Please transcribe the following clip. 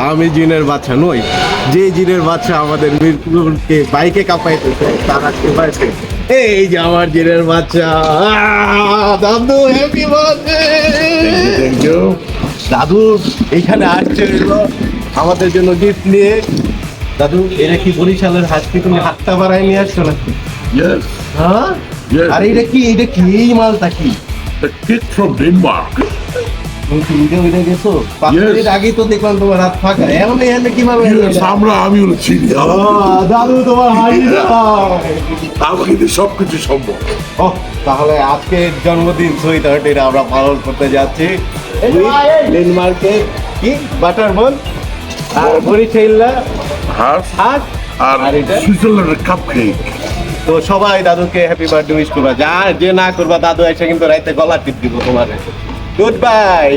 আমি জিনের বাচ্চা নই, যে জিনের বাচ্চা আমাদের মিরপুরকে বাইকে কাঁপাইতেছে তারা কে পাইছে। এই যে আমার জিনের বাচ্চা দাদু, হ্যাপি বার্থডে। দাদু এইখানে আসছে হলো আমাদের জন্য গিফট নিয়ে। দাদু এটা কি বরিশালের হাসি, তুমি হাতটা বাড়াই নিয়ে আসছো না? Yes, হ্যাঁ, yes. আর এটা কি এই মালটা কি? The kid from Denmark. তুমি কি উঠে উঠে গেছো? 5 Yes. মিনিট আগেই তো দেখলাম তোমার হাত ফাঁকা, এখন এখানে কিভাবে? Yes, আমি হলো চিনি। দাদু তোমার হাই। আমাকে দিয়ে সবকিছু সম্ভব। ও তাহলে আজকে জন্মদিন সুইট হার্ট আমরা পালন করতে যাচ্ছি ডেনমার্কের কি বাটার বন আর বরিশাইল্লা হাঁস হাত আর আর এটা? সুইজারল্যান্ডের কাপ কেক। তো সবাই দাদুকে হ্যাপি বার্থডে উইশ করবা, যা যে না করবা দাদু এসে কিন্তু রাইতে গলা টিপ দিব তোমার। Good bye.